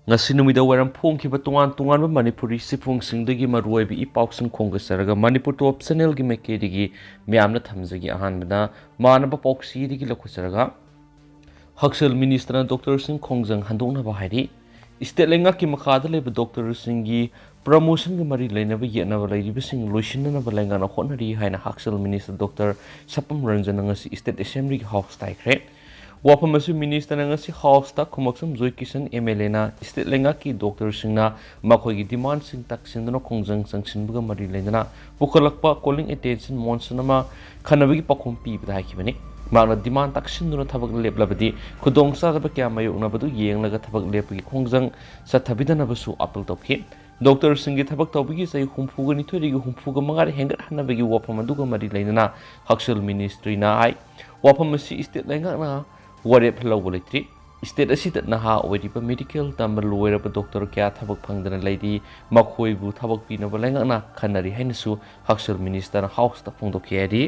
ngasi numida waram phongkhiba tungan manipuri sifungsingdagi maruoibi ipauksin khongasaraga manipur top channel gi mekedigi myamna thamjagi ahanbada manaba poksi digi lakhusaraga haksal minister dr singh khongjang handongna bahari state lenga ki makhada leba dr singh gi promotion gi mari leinaba yenaba leiriba sing loisinna balenga na khonari haina haksal minister dr sapam ranjan ngasi state assembly house taikre Wapamasu Minister ngasi House ta kumaksam Joy Kisan MLA na state lenga ki Dr. Singna makhoi demand sing taksin no khongjang sangsin buga mari lendana kihallakpa calling attention monsanama khanabagi pakhom pi bidai kibani magna demand taksin no thabak leplabadi khudong sa ba kya mayu na badu yenglaga thabak lepgi khongjang sathabidana basu apel tophi Dr. Singh thabak tawbigi sai humfuga ni thori gi humfuga mangari hengar hanabagi wapam aduga mari lendana Haksal Ministry na ai wapamasi state lenga na warep lawbolitri state asida naha oidiba medical tamar loiraba doctor kya thabak phangdana leidi makhoi bu thabak pina balenga na khanari hainasu haksal minister house ta phongdokheri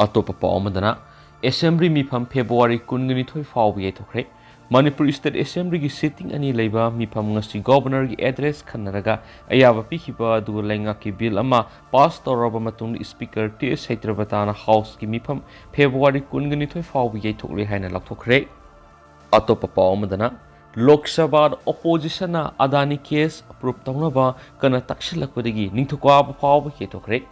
atopa paomadana assembly mifam February 19 fawbi thokre Manipur State Assembly gi sitting ani leiba mifam ngasi governor gi address khanaraga ayaba pikhiba du lenga ki bill ama pass toraba matung speaker T Saitrabatana house gi mifam February 19 fawbi thokle haina lakthokre atopa paomadana Lok Sabha opposition na adani case approve tawnaba kana takshilakwadagi ningthuka fawbi thokre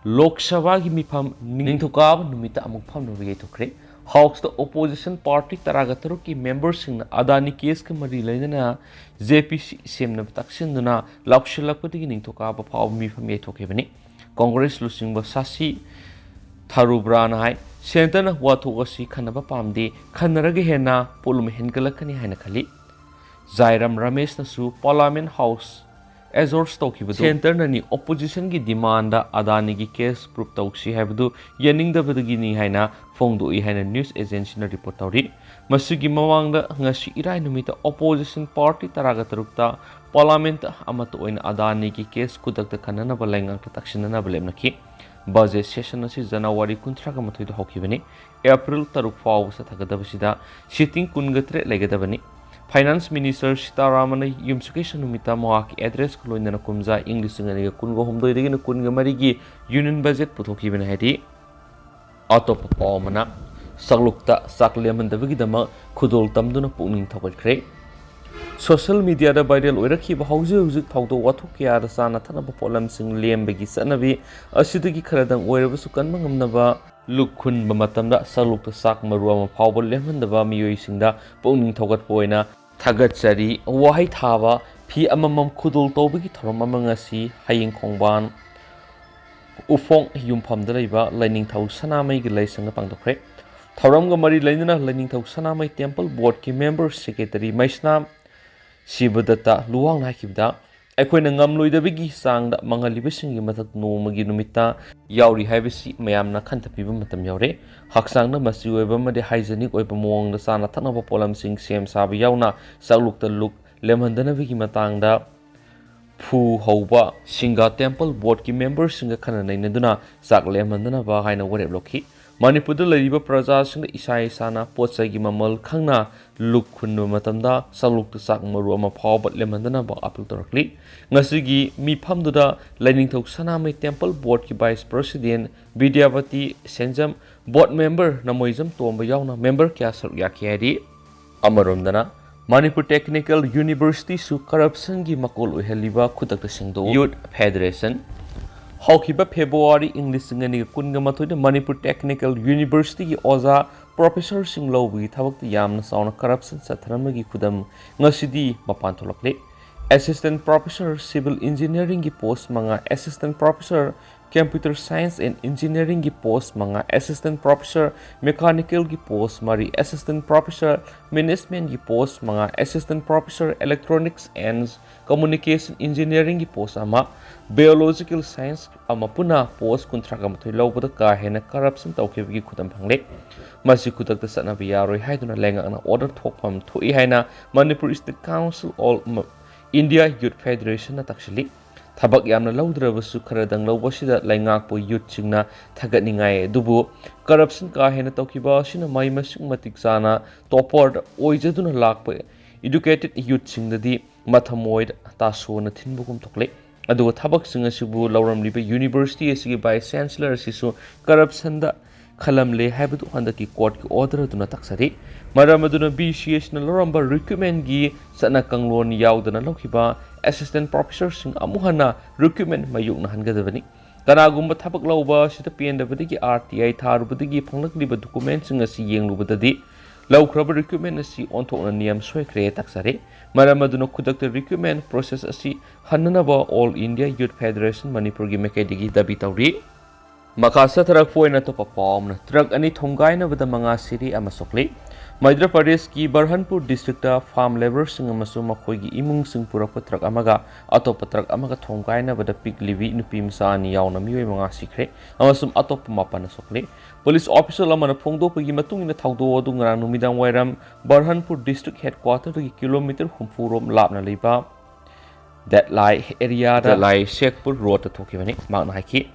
Lok Sabha gi mifam ningthuka numita amuk phamno thokre House the opposition party taragataruk ki members sing adani case ka mari lainana JPC semna taksin na lakshilakpati ningthoka ba phaw mi phame thokebani Congress lusing ba sasi tharubra na hai center na wathogasi khanaba pamde khanaraga hena polum hengalakani haina khali Jairam Ramesh na su Parliament House Azors Tokibu Center Nani opposition gi demand adani gi case proof tauksi habdu yaning da badugini haina phongdu I haina news agency na report tawri masugi mawang da ngasi irai numita opposition party taraga tarukta parliament amato oina adani gi case kudak da kanana balenga taksinana balemnaki budget session asi January 13 ga mathoi da hokibani April taruk faw sa thagadabasida sitting kungatre legadabani Finance Minister Sitaramana Yumsukation Numita Moaki address Kulina Kumza English and Kungo Homdo Kunga Marigi Union budget Putoki Benhedi Atop Palmana Salukta Sakliam and the Vigidama Kudol Tamduna Puning Topal Social media the viral Uraki houses Tauto Watukia the Sanatana Polam Sing Liam Begi Sanavi Asitiki Karadang wherever Sukan Mangamnava Lukun Bamatamda Salukta Sak Maruama Pawbal Lemon the Vamio Sinda Puning Togat Poina Tagatsari Wahai Tava P Amamam Kudul Tobiki Toramangasi Haying Kongban Ufong Yumpam the Leva Lining Tau Sanamai Gilasan the Pangtokre Taramga Mari Lina Lining Tau Sanamai Temple Board Ki Member Secretary Maisnam Sibadata Luang Hakibda Equin ngam loidabigi sang da mangalibising matak no magi numita yauri habisi mayamna khantapiba matam yaure haksang na masiweba made hygienic oiba mong da sana tanaba polam sing sem sabi yauna saluk ta luk lemhandana bigi matang da phu hoba singa temple board ki members singa khana nei naduna sak lemhandana ba haina wareb lokhi Manipur da lariba praja sing isai sana potsai gi mamal khangna luk khunnu matamda saluk ta sak maru ama phawbat lemandana ba apil torakli ngasigi mi phamdu da lining thok sanamai temple board ki vice president Vidyavati Senjam board member namoizam tomba yauna member kya saruk yakhiyari amaromdana Manipur Technical University su corruption gi makol uheliba khudak ta singdo Youth Federation Hawkiba February English ngani kunga mathoida Manipur Technical University ki oza professor sing lawbi thabak yamna sauna corruption satharamagi khudam ngasidi mapan tholakle assistant professor civil engineering ki post manga assistant professor computer science and engineering ki post manga assistant professor mechanical ki post mari assistant professor management ki post manga assistant professor electronics and communication engineering ki post ama biological science ama puna post kuntraga mathoi lawbada ka hena corruption tawkebagi khudam phangle masi khudak ta sana biyaroi haiduna lenga na order thokpam thoi haina Manipur State Council all India Youth Federation na takshili Thabak yamna lawdrabasu kharadang lawbasida laingakpo youth singna thagatningai dubu corruption ka hena tawkiba sina mai masing matik sana topor oijaduna lakpa educated youthsingdadi mathamoid tasona thinbugum thokle aduga thabak singa lauramliba university asigi vice chancellor asisu corruption da khalamle haibadu handaki court ki order duna taksari maramaduna BCS na loramba recruitment gi sana kanglon yaudana lokhiba assistant professor sing amuhana recruitment mayuk na hangadabani kanagumba thabak lauba sita PNW RTI tharubadagi phanglakliba document sing asi yenglubadadi laukraba recruitment asi onthokna niyam soikre taksari maramaduna khudakta recruitment process asi hananaba all India Youth Federation Manipur gi mekadigi dabi tawri Makasa tarak poina to papom truck ani thongai na bada manga siri amasokli Madhya Pradesh ki Burhanpur district ta farm labor sing amasu makhoi gi imung sing purak truck amaga atop truck amaga thongai na bada pik livi nupi msa ani yauna mioi manga sikre amasum atop mapana sokli police officer lamana phongdo pagi matung ina thawdo adu ngrang numidang wairam Burhanpur district headquarter ki kilometer humpurom lapna leiba that lie area da lie Sheikhpur road ta thokibani magna haiki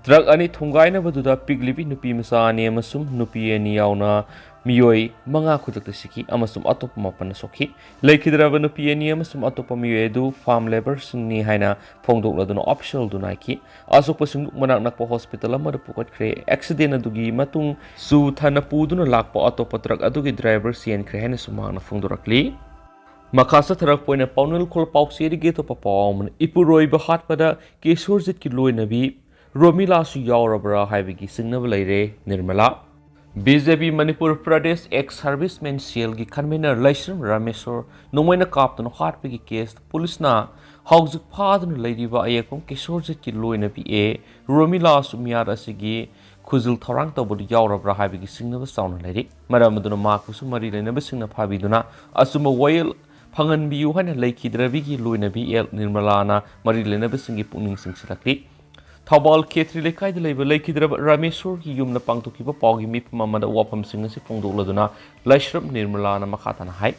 Truck ani thongai na baduda piglibi nupi masa ani amasum nupi ani yauna miyoi manga khudak siki amasum atop mapan sokhi leikidraba nupi ani amasum atop miyoi du farm labor singni haina phongdok laduna optional du naiki asuk pasung manak nakpa hospital amada pukat kre accident adugi matung su thana puduna lakpa atop truck adugi driver cn kre haina sumang na phongdorakli Makasa tarak poina paunil khol paukseri ge to papawm ipuroi ba hat pada kesurjit ki loinabi Romila su yaurabra haibigi singnaba leire Nirmala BJP Manipur Pradesh ex-serviceman cell gi convener Laisram Rameswar nomoina kaptano hatpigi case police na haujuk phadun leiriba ayakom kesorjit ki loina bi e Romila su miyar asigi khuzul thorang tawbud yaurabra haibigi singnaba sauna leiri maramaduna makusu mari leinaba singna phabiduna asuma wail phangan biu hana leikidrabi gi loina bi el Nirmala na mari leinaba singi pungning singsilakri Thawbal Khetri lekai de leiba leikidraba Rameswar ki yumna pangtokiba pawgi mip mamada wapam singa si phongdokladuna Laisram Nirmala na makhatana hai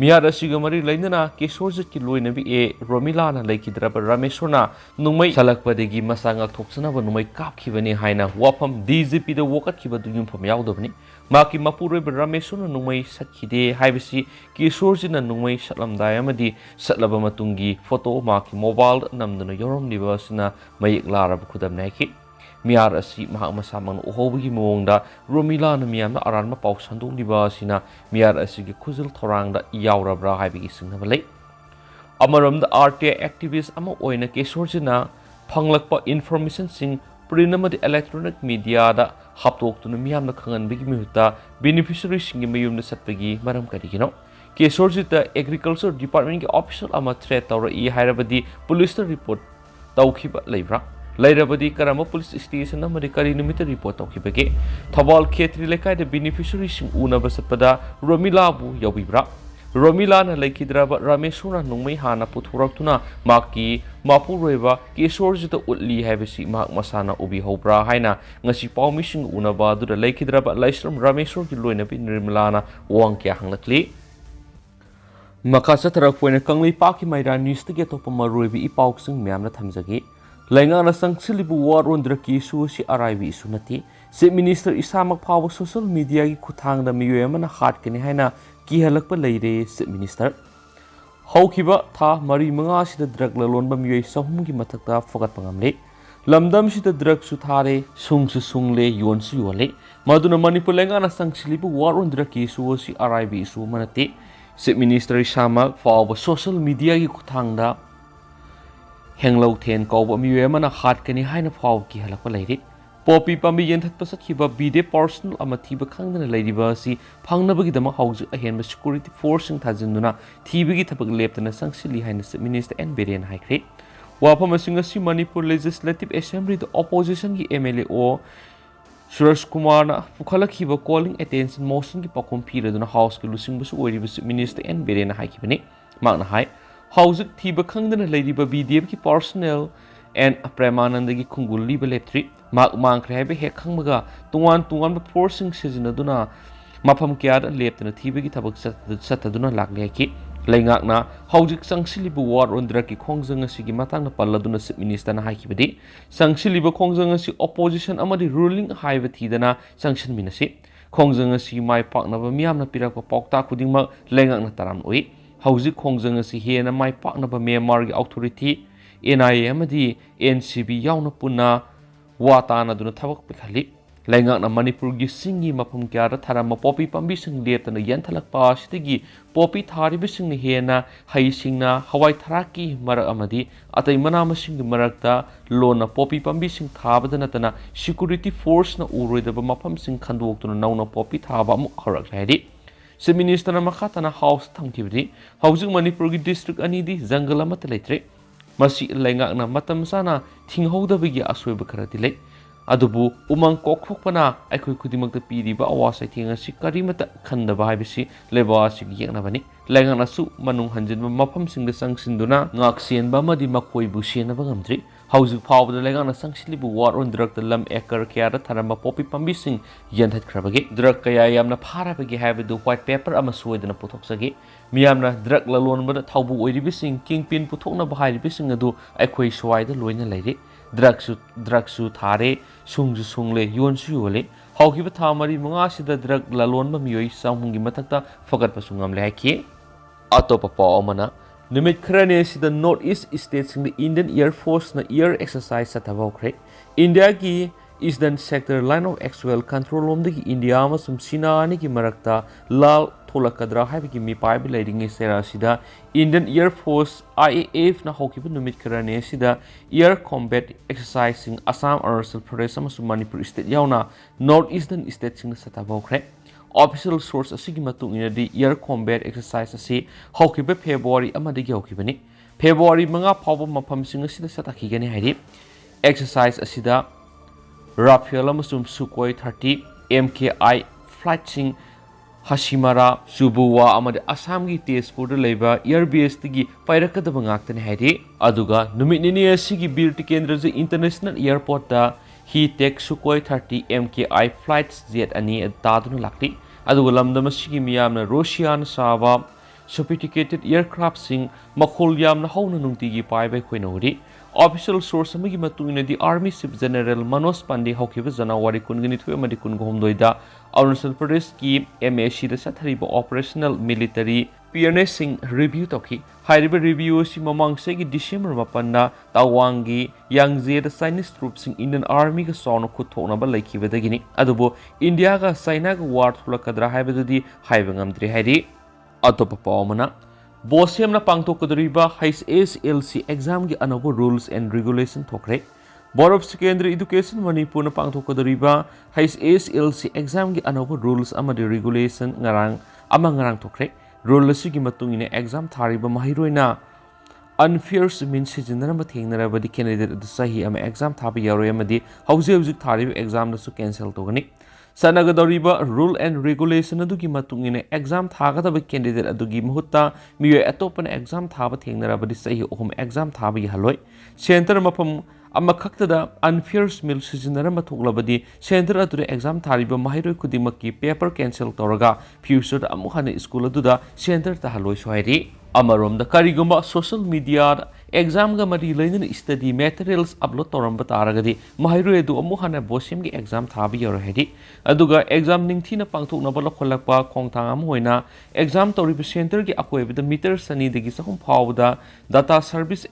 miyar asiga mari leinana kesorjit ki loina bi e Romila na leikidraba Rameswar na nungmai salakpadegi masanga thoksanaba numai kapkhibani haina wapam DGP da wokat khiba du yumpham yaudabani maki mapuroi Rameswar na nungmai sakhide haibasi kesorjit na nungmai satlamdai amadi satlaba matungi photo maki mobile namduna yoromniba sina mayik larab khudam naiki miyar asi mahak masamang uhobigi mongda Romila na miyam na aranma paw sandung liba sina miyar asi gi khuzul thorang da yaurabra haibigi singnaba lei amaram da RTA activist ama oina kesorjina phanglakpa information sing prinamadi electronic media da haptoktuna miyam na khangan bigi mihuta beneficiary singi mayum na satpagi maram karigino kesorjita agriculture department ki official ama threat tawra I hairabadi police report tawkhiba leibra Lairabadi karama police station amadi kari numita report tawkhibage Thawbal Khetri lekai de beneficiary sing una basatpada Romila bu yawibra Romila na leikidraba Rameswar na nungmai hana puthoraktuna maki mapuroiba kesorjita utli haibasi mak masana ubi hobra haina ngasi pawmi sing una ba du leikidraba Laisram Rameswar ki loina bi Nirmala na wangkya hanglakli Makasa tarak poina kangli paki maira news te ge topa maroibi ipauk sing myamna thamjagi Laingana sangsilibu war on draki isu si arrive isu nati se minister eshamak phaoba social media gi khuthang da miyoi amana hatkani haina kihallakpa leire se minister haukiba tha mari manga sida drug lalonba miyoi sahum gi mathakta fogat pangamle lamdam sida drug su thare sungle yon su yole maduna manipur laingana sangsilibu war on draki isu si arrive isu manate se minister eshamak phaoba social media gi khuthang da Henglau ten kauba miyoi amana hatkani haina phaw kihallakpa leiri popi pambi yenthatpa sakhiba bide personal ama thiba khangdana leiriba si phangnabagi dama hauju ahenba security force sing thajinduna thibagi thabak leptana sangsili haina minister N Beren haikre wapam asinga si Manipur Legislative Assembly the opposition gi MLA o Suresh Kumar na pukhalakhiba calling attention motion gi pakom phiraduna house ki lusing busu oiriba minister N Beren haikibani magna hai Hauzik thiba khangdana leiriba BDF ki personnel and Premananda gi khungul liba leptri mak mangkhre haiba he khangmaga tungan forcing sijinaduna mafam kyada leptana thiba gi thabak sataduna lakle ki leingakna hauzik sangsilibu war ondra ki khongjang asigi matangna palladuna chief minister na haikibadi sangsilibu khongjang asi opposition amadi ruling haiba thidana sanction minasi ꯈꯣꯡꯖꯪ ꯑꯁꯤ ꯃꯥꯏ ꯄꯥꯛꯅꯕ ꯃꯤꯌꯥꯝꯅ ꯄꯤꯔꯛꯄ ꯄꯥꯎꯇꯥꯛ ꯈꯨꯗꯤꯡꯃꯛ ꯂꯩꯉꯥꯛꯅ ꯇꯔꯥꯝꯅ ꯎꯏ꯫ ꯍꯧꯖꯤꯛ ꯈꯣꯡꯖꯪ ꯑꯁꯤ ꯍꯦꯟꯅ ꯃꯥꯏ ꯄꯥꯛꯅꯕ ꯃ꯭ꯌꯥꯟꯃꯥꯔꯒꯤ ꯑꯣꯊꯣꯔꯤꯇꯤ, NIA ꯑꯃꯗꯤ NCB ꯌꯥꯎꯅ ꯄꯨꯟꯅ ꯋꯥ ꯇꯥꯟꯅꯗꯨꯅ ꯊꯕꯛ ꯄꯥꯏꯈꯠꯂꯤ꯫ ꯂꯩꯉꯥꯛꯅ ꯃꯅꯤꯄꯨꯔꯒꯤ ꯆꯤꯡꯒꯤ ꯃꯐꯝ ꯀꯌꯥꯗ ꯊꯥꯔꯝꯕ ꯄꯣꯄꯤ ꯄꯥꯝꯕꯤꯁꯤꯡ ꯂꯦꯞꯇꯅ ꯌꯥꯟꯊꯠꯂꯛꯄ ꯑꯁꯤꯗꯒꯤ ꯄꯣꯄꯤ ꯊꯥꯔꯤꯕꯁꯤꯡꯅ ꯍꯦꯟꯅ ꯍꯩꯁꯤꯡꯅ ꯍꯋꯥꯏ ꯊꯔꯥꯛꯀꯤ ꯃꯔꯛ ꯑꯃꯗꯤ ꯑꯇꯩ ꯃꯅꯥ ꯃꯁꯤꯡꯒꯤ ꯃꯔꯛꯇ ꯂꯣꯟꯅ ꯄꯣꯄꯤ ꯄꯥꯝꯕꯤꯁꯤꯡ ꯊꯥꯕꯗ ꯅꯠꯇꯅ ꯁꯦꯀ꯭ꯌꯨꯔꯤꯇꯤ ꯐꯣꯔꯁꯅ ꯎꯔꯣꯏꯗꯕ ꯃꯐꯝꯁꯤꯡ ꯈꯟꯗꯣꯛꯇꯨꯅ ꯅꯧꯅ ꯄꯣꯄꯤ ꯊꯥꯕ ꯑꯃꯨꯛ ꯍꯧꯔꯛꯂꯦ ꯍꯥꯏꯔꯤ꯫ ꯆꯤꯐ ꯃꯤꯅꯤꯁꯇꯔꯅ ꯃꯈꯥ ꯇꯥꯅ ꯍꯥꯎꯁ ꯊꯝꯈꯤꯕꯗꯤ ꯍꯧꯖꯤꯛ ꯃꯅꯤꯄꯨꯔꯒꯤ ꯗꯤꯁꯇ꯭ꯔꯤꯛ ꯑꯅꯤꯗꯤ ꯖꯪꯒꯜ ꯑꯃꯠꯇ ꯂꯩꯇ꯭ꯔꯦ꯫ ꯃꯁꯤ ꯂꯩꯉꯥꯛꯅ ꯃꯇꯝ ꯆꯥꯅ ꯊꯤꯡꯍꯧꯗꯕꯒꯤ ꯑꯁꯣꯏꯕ ꯈꯔꯗꯤ ꯂꯩ꯫ ꯑꯗꯨꯕꯨ ꯎꯃꯪ ꯀꯣꯛꯊꯣꯛꯄꯅ ꯑꯩꯈꯣꯏ ꯈꯨꯗꯤꯡꯃꯛꯇ ꯄꯤꯔꯤꯕ ꯑꯋꯥ ꯆꯩꯊꯦꯡ ꯑꯁꯤ ꯀꯔꯤꯃꯠꯇ ꯈꯟꯗꯕ ꯍꯥꯏꯕꯁꯤ ꯂꯩꯕꯥꯛ ꯑꯁꯤꯒꯤ ꯌꯦꯛꯅꯕꯅꯤ꯫ ꯂꯩꯉꯥꯛꯅꯁꯨ ꯃꯅꯨꯡ ꯍꯟꯖꯤꯟꯕ ꯃꯐꯝꯁꯤꯡꯗ ꯆꯪꯁꯤꯟꯗꯨꯅ ꯉꯥꯛꯁꯦꯟꯕ ꯑꯃꯗꯤ ꯃꯈꯣꯏꯕꯨ ꯁꯦꯟꯅꯕ ꯉꯝꯗ꯭ꯔꯤ꯫ ꯍꯧꯖꯤꯛ ꯐꯥꯎꯕꯗ ꯂꯩꯉꯥꯛꯅ ꯆꯪꯁꯤꯜꯂꯤꯕ ꯋꯥꯔ ꯑꯣꯟ ꯗ꯭ꯔꯒꯇ ꯂꯝ ꯑꯦꯀꯔ ꯀꯌꯥꯗ ꯊꯥꯔꯝꯕ ꯄꯣꯄꯤ ꯄꯥꯝꯕꯤꯁꯤꯡ ꯌꯥꯟꯊꯠꯈ꯭ꯔꯕꯒꯦ? ꯗ꯭ꯔꯒ ꯀꯌꯥ ꯌꯥꯝꯅ ꯐꯥꯔꯕꯒꯦ ꯍꯥꯏꯕꯗꯨ ꯋꯥꯏꯠ ꯄꯦꯄꯔ ꯑꯃ ꯁꯣꯏꯗꯅ ꯄꯨꯊꯣꯛꯆꯒꯦ꯫ ꯃꯤꯌꯥꯝꯅ ꯗ꯭ꯔꯒ ꯂꯂꯣꯟꯕꯗ ꯊꯧꯕꯨ ꯑꯣꯏꯔꯤꯕꯁꯤꯡ, ꯀꯤꯡꯄꯤꯟ ꯄꯨꯊꯣꯛꯅꯕ ꯍꯥꯏꯔꯤꯕꯁꯤꯡ ꯑꯗꯨ ꯑꯩꯈꯣꯏ ꯁ꯭ꯋꯥꯏꯗ ꯂꯣꯏꯅ ꯂꯩꯔꯦ꯫ ꯗ꯭ꯔꯒꯁꯨ ꯊꯥꯔꯦ, ꯁꯨꯡꯁꯨ ꯁꯨꯡꯂꯦ, ꯌꯣꯟꯁꯨ ꯌꯣꯜꯂꯦ꯫ ꯍꯧꯈꯤꯕ ꯊꯥ 4-5 ꯗ꯭ꯔꯒ ꯂꯂꯣꯟꯕ ꯃꯤꯑꯣꯏ 100ꯒꯤ ꯃꯊꯛꯇ ꯐꯒꯠꯄꯁꯨ ꯉꯝꯂꯦ ꯍꯥꯏꯈꯤ꯫ ꯑꯇꯣꯞꯄ ꯄꯥꯎ ꯑꯃꯅ ꯅꯨꯃꯤꯠ ꯈꯔꯅꯤ ꯑꯁꯤꯗ ꯅꯣꯔꯊ ꯏꯁꯠ ꯁ꯭ꯇꯦꯠꯁꯤꯡꯗ ꯏꯟꯗꯤꯌꯟ ꯏꯌꯔ ꯐꯣꯔꯁꯅ ꯏꯌꯔ ꯑꯦꯛꯁꯔꯁꯥꯏꯖ ꯆꯠꯊꯕ ꯍꯧꯈ꯭ꯔꯦ꯫ ꯏꯟꯗꯤꯌꯥꯒꯤ eastern sector line of actual control ꯂꯣꯝꯗꯒꯤ ꯏꯟꯗꯤꯌꯥ ꯑꯃꯁꯨꯡ ꯆꯤꯅꯥ ꯑꯅꯤꯒꯤ ꯃꯔꯛꯇ ꯂꯥꯜ ꯊꯣꯛꯂꯛꯀꯗ꯭ꯔꯥ ꯍꯥꯏꯕꯒꯤ ꯃꯤꯄꯥꯏꯕ ꯂꯩꯔꯤꯉꯩ ꯆꯩꯔꯥ ꯑꯁꯤꯗ ꯏꯟꯗꯤꯌꯟ ꯏꯌꯔ ꯐꯣꯔꯁ IAFꯅ ꯍꯧꯈꯤꯕ ꯅꯨꯃꯤꯠ ꯈꯔꯅꯤ ꯑꯁꯤꯗ ꯏꯌꯔ ꯀꯣꯝꯕꯦꯠ ꯑꯦꯛꯁꯔꯁꯥꯏꯖꯁꯤꯡ ꯑꯁꯥꯝ, ꯑꯔꯨꯅꯥꯆꯜ ꯄ꯭ꯔꯗꯦꯁ ꯑꯃꯁꯨꯡ ꯃꯅꯤꯄꯨꯔ ꯁ꯭ꯇꯦꯠ ꯌꯥꯎꯅ ꯅꯣꯔꯊ ꯏꯁꯇꯔꯟ ꯁ꯭ꯇꯦꯠꯁꯤꯡꯗ ꯆꯠꯊꯕ ꯍꯧꯈ꯭ꯔꯦ꯫ ꯑꯣꯐꯤꯁꯤꯌꯦꯜ ꯁꯣꯔꯁ ꯑꯁꯤꯒꯤ ꯃꯇꯨꯡ ꯏꯟꯅꯗꯤ ꯏꯌꯔ ꯀꯣꯝꯕꯦꯠ ꯑꯦꯛꯁꯔꯁꯥꯏꯖ ꯑꯁꯤ ꯍꯧꯈꯤꯕ ꯐꯦꯕ꯭ꯔꯨꯋꯥꯔꯤ 1ꯗꯒꯤ ꯍꯧꯈꯤꯕꯅꯤ꯫ ꯐꯦꯕ꯭ꯔꯨꯋꯥꯔꯤ 5 ꯐꯥꯎꯕ ꯃꯐꯝꯁꯤꯡ ꯑꯁꯤꯗ ꯆꯠꯊꯈꯤꯒꯅꯤ ꯍꯥꯏꯔꯤ꯫ ꯑꯦꯛꯁꯔꯁꯥꯏꯖ ꯑꯁꯤꯗ ꯔꯥꯐꯦꯜ ꯑꯃꯁꯨꯡ ꯁꯨꯀꯣꯏ 30 MKI ꯐ꯭ꯂꯥꯏꯠꯁꯤꯡ ꯍꯁꯤꯃꯥꯔꯥ, ꯆꯨꯕꯨꯋꯥ ꯑꯃꯗꯤ ꯑꯁꯥꯝꯒꯤ ꯇꯦꯖꯄꯨꯔꯗ ꯂꯩꯕ ꯏꯌꯔ ꯕꯦꯁꯇꯒꯤ ꯄꯥꯏꯔꯛꯀꯗꯕ ꯉꯥꯛꯇꯅꯤ ꯍꯥꯏꯔꯤ꯫ ꯑꯗꯨꯒ ꯅꯨꯃꯤꯠ ꯅꯤꯅꯤ ꯑꯁꯤꯒꯤ Bir ꯇꯤꯀꯦꯟꯗ꯭ꯔꯖꯤ international ꯏꯌꯔꯄꯣꯔꯠꯇ ꯍꯤ-ꯇꯦꯛ ꯁꯨꯀꯣꯏ 30 MKI flight jet 2 ꯇꯥꯗꯨꯅ ꯂꯥꯛꯂꯤ꯫ ꯑꯗꯨꯒ ꯂꯝꯗꯝ ꯑꯁꯤꯒꯤ ꯃꯤꯌꯥꯝꯅ ꯔꯨꯁꯤꯌꯥꯅ ꯁꯥꯕ ꯁꯣꯐꯤꯁꯇꯤꯀꯦꯇꯦꯗ ꯏꯌꯔꯀ꯭ꯔꯥꯐꯠꯁꯤꯡ ꯃꯈꯣꯜ ꯌꯥꯝꯅ ꯍꯧꯅ ꯅꯨꯡꯇꯤꯒꯤ ꯄꯥꯏꯕ ꯑꯩꯈꯣꯏꯅ ꯎꯔꯤ꯫ ꯑꯣꯐꯤꯁꯤꯌꯦꯜ ꯁꯣꯔꯁ ꯑꯃꯒꯤ ꯃꯇꯨꯡ ꯏꯟꯅꯗꯤ ꯑꯥꯔꯃꯤ ꯆꯤꯐ ꯖꯦꯅꯔꯦꯜ ꯃꯅꯣꯖ ꯄꯥꯟꯗꯦ ꯍꯧꯈꯤꯕ ꯖꯅꯋꯥꯔꯤ 22 ꯑꯃꯗꯤ 23ꯗ ꯑꯔꯨꯅꯥꯆꯜ ꯄ꯭ꯔꯗꯦꯁꯀꯤ MACꯗ ꯆꯠꯊꯔꯤꯕ ꯑꯣꯄꯔꯦꯁꯅꯦꯜ ꯃꯤꯂꯤꯇꯔꯤ ꯄꯤꯌꯔꯅꯦꯁꯁꯤꯡ ꯔꯤꯚ꯭ꯌꯨ ꯇꯧꯈꯤ꯫ ꯍꯥꯏꯔꯤꯕ ꯔꯤꯚ꯭ꯌꯨ ꯑꯁꯤ ꯃꯃꯥꯡ ꯆꯍꯤꯒꯤ ꯗꯤꯁꯦꯝꯕꯔ 9ꯗ ꯇꯋꯥꯡꯒꯤ ꯌꯥꯡꯖꯦꯗ ꯆꯥꯏꯅꯤꯁ ꯇ꯭ꯔꯨꯞꯁꯤꯡ ꯏꯟꯗꯤꯌꯟ ꯑꯥꯔꯃꯤꯒ ꯆꯥꯎꯅ ꯈꯨꯠ ꯊꯣꯛꯅꯕ ꯂꯩꯈꯤꯕꯗꯒꯤꯅꯤ꯫ ꯑꯗꯨꯕꯨ ꯏꯟꯗꯤꯌꯥꯒ ꯆꯥꯏꯅꯥꯒ ꯋꯥꯔ ꯊꯣꯛꯂꯛꯀꯗ꯭ꯔꯥ ꯍꯥꯏꯕꯗꯨꯗꯤ ꯍꯥꯏꯕ ꯉꯝꯗ꯭ꯔꯤ ꯍꯥꯏꯔꯤ꯫ ꯑꯇꯣꯞꯄ ꯄꯥꯎ ꯑꯃꯅ ꯕꯣꯁꯦꯝꯅ ꯄꯥꯡꯊꯣꯛꯀꯗꯧꯔꯤꯕ HSLC ꯑꯦꯛꯖꯥꯝꯒꯤ ꯑꯅꯧꯕ ꯔꯨꯜꯁ ꯑꯦꯟड ꯔꯤꯒꯨꯂꯦꯁꯟ ꯊꯣꯛꯈ꯭ꯔꯦ꯫ ꯕꯣꯔꯗ ꯑꯣꯐ ꯁꯦꯀꯦꯟꯗꯔꯤ ꯏꯗꯨꯀꯦꯁꯟ ꯃꯅꯤꯄꯨꯔꯅ ꯄꯥꯡꯊꯣꯛꯀꯗꯧꯔꯤꯕ HSLC ꯑꯦꯛꯖꯥꯝꯒꯤ ꯑꯅꯧꯕ ꯔꯨꯜꯁ ꯑꯃꯗꯤ ꯔꯤꯒꯨꯂꯦꯁꯟ ꯉꯔꯥꯡ ꯊꯣꯛꯈ꯭ꯔꯦ꯫ ꯔꯨꯜ ꯑꯁꯤꯒꯤ ꯃꯇꯨꯡ ꯏꯟꯅ ꯑꯦꯛꯖꯥꯝ ꯊꯥꯔꯤꯕ ꯃꯍꯩꯔꯣꯏꯅ ꯑꯟꯐꯤꯌꯔꯁ ꯃꯤꯟꯁ ꯁꯤꯖꯤꯟꯅꯔꯝꯕ ꯊꯦꯡꯅꯔꯕꯗꯤ ꯀꯦꯟꯗꯤꯗꯦꯠ ꯑꯗꯨ ꯆꯍꯤ ꯑꯃ ꯑꯦꯛꯖꯥꯝ ꯊꯥꯕ ꯌꯥꯔꯣꯏ ꯑꯃꯗꯤ ꯍꯧꯖꯤꯛ ꯊꯥꯔꯤꯕ ꯑꯦꯛꯖꯥꯝꯗꯁꯨ ꯀꯦꯟꯁꯦꯜ ꯇꯧꯒꯅꯤ꯫ ꯆꯠꯅꯒꯗꯧꯔꯤꯕ ꯔꯨꯜ ꯑꯦꯟड ꯔꯤꯒꯨꯂꯦꯁꯟ ꯑꯗꯨꯒꯤ ꯃꯇꯨꯡ ꯏꯟꯅ ꯑꯦꯛꯖꯥꯝ ꯊꯥꯒꯗꯕ ꯀꯦꯟꯗꯤꯗꯦꯠ ꯑꯗꯨꯒꯤ ꯃꯍꯨꯠꯇ ꯃꯤꯑꯣꯏ ꯑꯇꯣꯞꯄꯅ ꯑꯦꯛꯖꯥꯝ ꯊꯥꯕ ꯊꯦꯡꯅꯔꯕꯗꯤ ꯆꯍꯤ 3 ꯑꯦꯛꯖꯥम ꯊꯥꯕ ꯌꯥꯍꯜꯂꯣꯏ꯫ ꯁꯦꯟꯇꯔ ꯃꯐꯝ ꯑꯃꯈꯛꯇꯗ ꯑꯟꯐꯤꯌꯔꯁ ꯃꯤꯜ ꯁꯤꯖꯤꯟꯅꯔꯝꯕ ꯊꯣꯛꯂꯕꯗꯤ ꯁꯦꯟꯇꯔ ꯑꯗꯨꯗ ꯑꯦꯛꯖꯥꯝ ꯊꯥꯔꯤꯕ ꯃꯍꯩꯔꯣꯏ ꯈꯨꯗꯤꯡꯃꯛꯀꯤ ꯄꯦꯄꯔ ꯀꯦꯟꯁꯦꯜ ꯇꯧꯔꯒ ꯐ꯭ꯌꯨꯆꯔꯗ ꯑꯃꯨꯛ ꯍꯟꯅ ꯁ꯭ꯀꯨꯜ ꯑꯗꯨꯗ ꯁꯦꯟꯇꯔ ꯇꯥꯍꯜꯂꯣꯏꯁꯨ ꯍꯥꯏꯔꯤ꯫ ꯑꯃꯔꯣꯝꯗ ꯀꯔꯤꯒꯨꯝꯕ ꯁꯣꯁꯤꯌꯦꯜ ꯃꯤꯗꯤꯌꯥꯗ ꯑꯦꯛꯖꯥꯝꯒ ꯃꯔꯤ ꯂꯩꯅꯅ ꯁ꯭ꯇꯗꯤ ꯃꯦꯇꯔꯤꯌꯦꯜꯁ ꯑꯞꯂꯣꯗ ꯇꯧꯔꯝꯕ ꯇꯥꯔꯒꯗꯤ ꯃꯍꯩꯔꯣꯏ ꯑꯗꯨ ꯑꯃꯨꯛ ꯍꯟꯅ ꯕꯣꯁꯦꯝꯒꯤ ꯑꯦꯛꯖꯥꯝ ꯊꯥꯕ ꯌꯥꯔꯣꯏ ꯍꯥꯏꯔꯤ꯫ ꯑꯗꯨꯒ ꯑꯦꯛꯖꯥꯝ ꯅꯤꯡꯊꯤꯅ ꯄꯥꯡꯊꯣꯛꯅꯕ ꯂꯧꯈꯠꯂꯛꯄ ꯈꯣꯡꯊꯥꯡ ꯑꯃ ꯑꯣꯏꯅ ꯑꯦꯛꯖꯥꯝ ꯇꯧꯔꯤꯕ ꯁꯦꯟꯇꯔꯒꯤ ꯑꯀꯣꯏꯕꯗ ꯃꯤꯇꯔ 200ꯗꯒꯤ 300 ꯐꯥꯎꯕꯗ ꯗꯥꯇꯥ ꯁꯔꯚꯤꯁ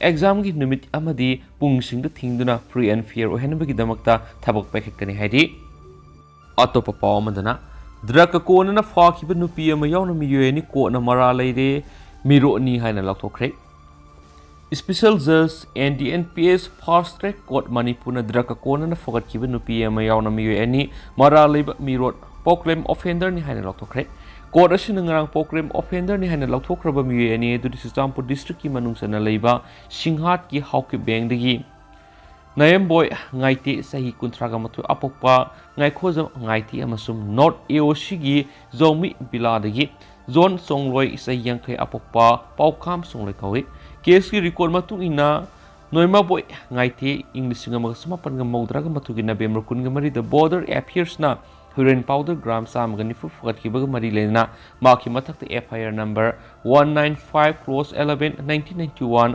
ꯑꯦꯛꯖꯥꯝꯒꯤ ꯅꯨꯃꯤꯠ ꯑꯃꯗꯤ ꯄꯨꯡꯁꯤꯡꯗ ꯊꯤꯡꯗꯨꯅ ꯐ꯭ꯔꯤ ꯑꯦꯟड ꯐꯤꯌꯔ ꯑꯣꯏꯍꯟꯕꯒꯤꯗꯃꯛꯇ ꯊꯕꯛ ꯄꯥꯏꯈꯠꯀꯅꯤ ꯍꯥꯏꯔꯤ꯫ ꯑꯇꯣꯞꯄ ꯄꯥꯎ ꯑꯃꯗꯅ ꯗ꯭ꯔꯒꯀ ꯀꯣꯟꯅꯅ ꯐꯥꯈꯤꯕ ꯅꯨꯄꯤ ꯑꯃ ꯌꯥꯎꯅ ꯃꯤꯑꯣꯏ 2 ꯀꯣꯔꯠꯅ ꯃꯔꯥꯜ ꯂꯩꯔꯦ, ꯃꯤꯔꯣꯠꯅꯤ ꯍꯥꯏꯅ ꯂꯥꯎꯊꯣꯛꯈ꯭ꯔꯦ꯫ ꯁ꯭ꯄꯦꯁꯦꯜ ꯖꯖ NDNPS ꯐꯥꯁꯠ ꯇ꯭ꯔꯦꯛ ꯀꯣꯔꯠ ꯃꯅꯤꯄꯨꯔꯅ ꯗ꯭ꯔꯒꯀ ꯀꯣꯟꯅꯅ ꯐꯒꯠꯈꯤꯕ ꯅꯨꯄꯤ ꯑꯃ ꯌꯥꯎꯅ ꯃꯤꯑꯣꯏ 2 ꯃꯔꯥꯜ ꯂꯩꯕ ꯃꯤꯔꯣꯠ ꯄꯣꯛꯂꯦꯝ ꯑꯣꯐꯦꯟꯗꯔꯅꯤ ꯍꯥꯏꯅ ꯂꯥꯎꯊꯣꯛꯈ꯭ꯔꯦ꯫ ꯀꯣꯔꯠ ꯑꯁꯤꯅ ꯉꯔꯥꯡ ꯄꯣꯛꯂꯦꯝ ꯑꯣꯐꯦꯟꯗꯔꯅꯤ ꯍꯥꯏꯅ ꯂꯥꯎꯊꯣꯛꯈ꯭ꯔꯕ ꯃꯤꯑꯣꯏ 2 ꯑꯗꯨꯗꯤ ꯆꯨꯔꯆꯥꯟꯄꯨꯔ ꯗꯤꯁꯇ꯭ꯔꯤꯛꯀꯤ ꯃꯅꯨꯡ ꯆꯟꯅ ꯂꯩꯕ ꯁꯤꯡꯍꯥꯠꯀꯤ ꯍꯥꯎꯀꯤꯞ ꯕꯦꯡꯗꯒꯤ ꯅꯌꯦꯝꯕꯣꯏ ꯉꯥꯏꯇꯦ ꯆꯍꯤ 32 ꯑꯄꯣꯛꯄ ꯉꯥꯏꯈꯣꯖꯝ ꯉꯥꯏꯇꯦ ꯑꯃꯁꯨꯡ ꯅꯣꯔꯠ AOCꯒꯤ ꯖꯧꯃꯤ ꯕꯤꯂꯥꯗꯒꯤ ꯖꯣꯟ ꯆꯣꯡꯂꯣꯏ ꯆꯍꯤ 50 ꯑꯄꯣꯛꯄ ꯄꯥꯎꯈꯥꯝ ꯆꯣꯡꯂꯣꯏ ꯀꯧꯏ꯫ ꯀꯦꯁꯀꯤ ꯔꯤꯀꯣꯔꯗ ꯃꯇꯨꯡ ꯏꯟꯅ ꯅꯣꯏꯃꯥꯕꯣꯏ ꯉꯥꯏꯇꯦ ꯏꯪ 1992ꯒꯤ ꯅꯕꯦꯝꯕꯔ 23ꯗ ꯕꯣꯔꯗꯔ ꯑꯦꯐꯤꯌꯔꯁꯅ ꯍꯤꯔꯣꯏꯟ ꯄꯥꯎꯗꯔ ꯒ꯭ꯔꯥꯝ 190 ꯐꯒꯠꯈꯤꯕꯒ ꯃꯔꯤ ꯂꯩꯅꯅ ꯃꯍꯥꯛꯀꯤ ꯃꯊꯛꯇ FIR number 195/11/1991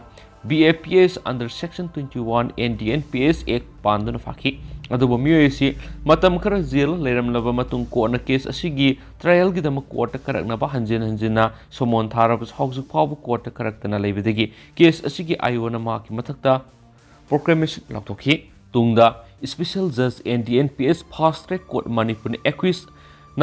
BAPS under Section 21 NDNPS Act panduna fakhi adubu miyoi si matam khara jail leiramlaba matung court na case asigi trial gi dama court karaknaba hanjina somon tharab haujuk phabu court karaktana leibidagi case asigi ayona ma ki mathakta proclamation laktokhi tungda special judge NDNPS fast track court manipur ni accused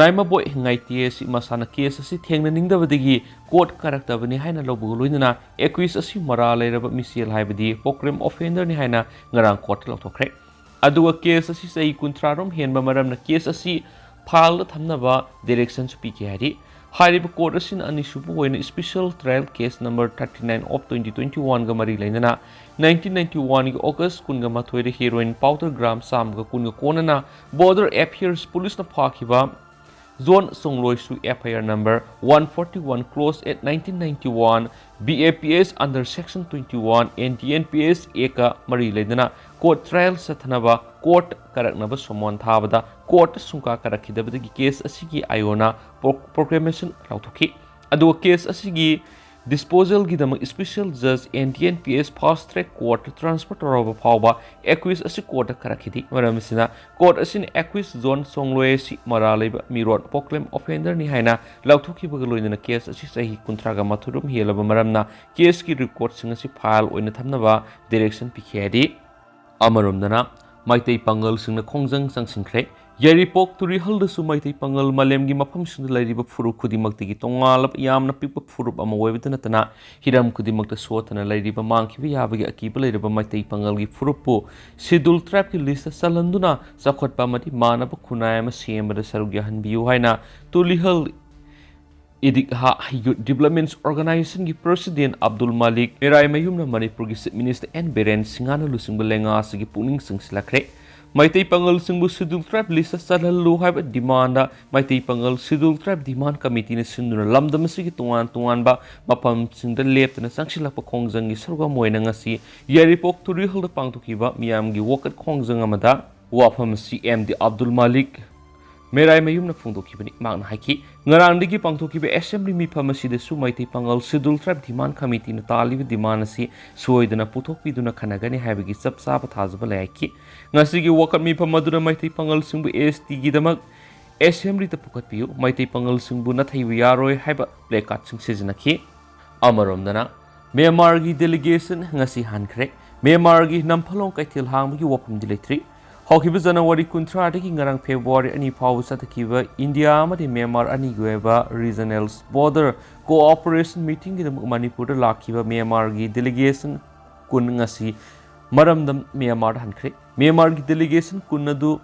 naima boy ngai ts masana case asi thengna ningdabadagi court karaktabani haina lobu loinana accused asi mara leiraba misial haibadi program offender ni haina ngarang court laktokre aduga case asi sei kuntrarom henba maramna case asi phal thamnaba direction su piki hari hariba court asin anisubu hoina special trial case number 39 of 2021 ga mari leinana 1991 gi august kunga mathoi de heroin powder gram sam ga kunga konana border affairs police na phakiba zone songloi su FIR number 141 closed at 1991 BAPS under section 21 NDNPS eka mari leidana court trial sathanaba court karaknaba somon thabada court sungka karakhidabagi case asigi ayona proclamation lauthoki adu case asigi disposal gidam special judge NDNPS fast track court transfer toroba phaoba accused asi court karakhidi maramsina court asin accused zone songloi si maraleba mirot proclaim offender ni haina lauthoki bagaloina case asi sahi kuntraga mathurum helaba maramna case ki record singa si file oina thamnaba direction pikhedi amaromdana maitai pangal singna khongjang sangsinkhre Yaripok turi halda sumaitai pangal malemgi mafam singda lairiba furup khudimakti tongalap yamna pikpa furup ama webitana tana hiram khudimakta sotana lairiba mangkhiba yabagi akiba lairiba maitai pangal gi furupu schedule trap ki list salanduna sakhotpa mati manaba khunai ama sembada sarugya hanbiu haina tulihal Idik ha Youth Development Organization ki President Abdul Malik Merai mayumna Manipur ki Chief Minister N Beren Singana lusingba lenga sigi puning singsilakre Maitai pangal singbu schedule tribe list salhalu haiba demanda Maitai pangal schedule tribe demand committee na sinduna lamdam sigi tuan ba mapam singda leptana sangsilakpa khongjang gi sarga moina ngasi Yaripok turi halda pangthukiba miyam gi wakat khongjang amada wafam CMD Abdul Malik Merai mayumna phungdokibani magna haiki ngarangdigi pangthokiba assembly mi pharmacy de su maitai pangal schedule tribe demand committee na talibi demand asi soidana puthokpiduna khanagani haibagi sapsaba thajaba laiki ngasigi wakat mi phamaduna maitai pangal singbu ST gi damak assembly ta pukatpiu maitai pangal singbu na thaibu yaroi haiba placard sing sizinaki amaromdana Myanmar gi delegation ngasi hankhre Myanmar gi namphalong kaithil hangbi wapum diletri Hokiba January kuntra dagi ngarang February ani phaw satakiba India amadi Myanmar ani goeba regional border cooperation meeting gi Manipur da lakhiba Myanmar gi delegation kun ngasi maramdam Myanmar hankhre Myanmar gi delegation kunadu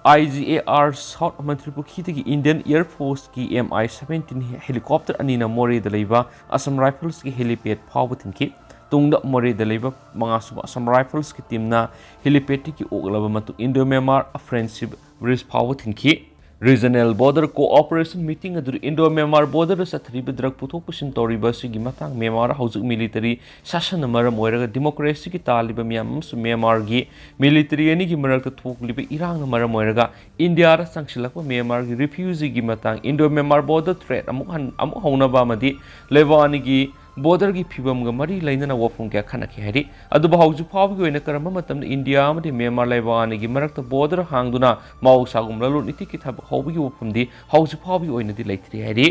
IGAR South Mantripukhi dagi Indian Air Force ki MI-17 helicopter ani na more da leiba Assam Rifles ki helipad phaw thinki Tungda More the Labor Mangasuba Assam Rifles ki team na helipad ki oglaba matu Indo Myanmar a friendship bridge power thinki regional border cooperation meeting adu Indo Myanmar border sathri drug puthok pusin toriba sigi matang Myanmar haujuk military sashan maram oiraga democracy ki taliba miyam su Myanmar gi military ani gi marakta thokliba irang maram oiraga India ra sangsilakpa Myanmar gi refugee gi matang Indo Myanmar border threat amuk hauna ba madi lewani gi border gi phibam ga mari lainana wafum kya khanaki hari adu bahauju phawgi oina karamba matam India amadi Myanmar laibani gi marakta border hangduna mau sagum lalu niti ki thab hawgi wafum di hauju phawgi oina di laitri hari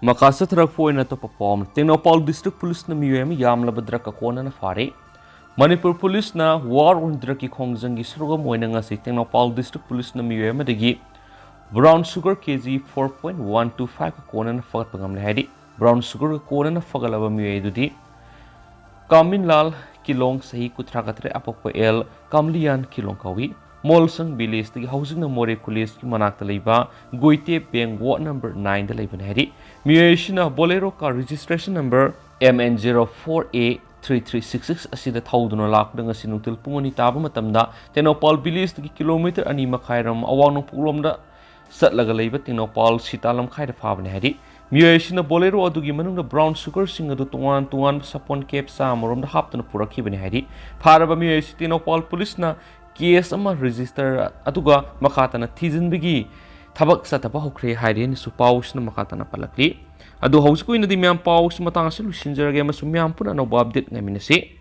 makasa thrak foina to perform Tenopal district police na miyem yamla badra ka kona na fare Manipur police na war on draki khongjang gi sruga moina ngasi Tenopal district police na miyem adagi brown sugar kg 4.125 ka kona na fagat pangamle hari brown sugar kona na fagalaba miyoi dudi Kamin Lal Kilong sahi kuthrakatre apokpa el Kamlian Kilong kawi Molsang village tagi housing na more police ki manakta leiba Goite Peng ward number 9 da leiban hari miyoi shina bolero ka registration number MN04A 3366 asida thauduna lakda ngasi nutil pungoni taba matamda Tenopal village tagi kilometer ani makhairam awang puglomda satlaga leiba Tenopal sitalam khaira phabane hari miyoi shina bolero adugi manungda brown sugar sing adu tuan sapon kep sa amorom da haptana purakibani hari pharaba miyoi Tenopal police na case ama register aduga makhatana thijinbigi thabak sataba hokre haire ni su pausna makhatana palakli adu hausko inadi myam paus matang se lusinjarage masum myam puna no update ngaminasi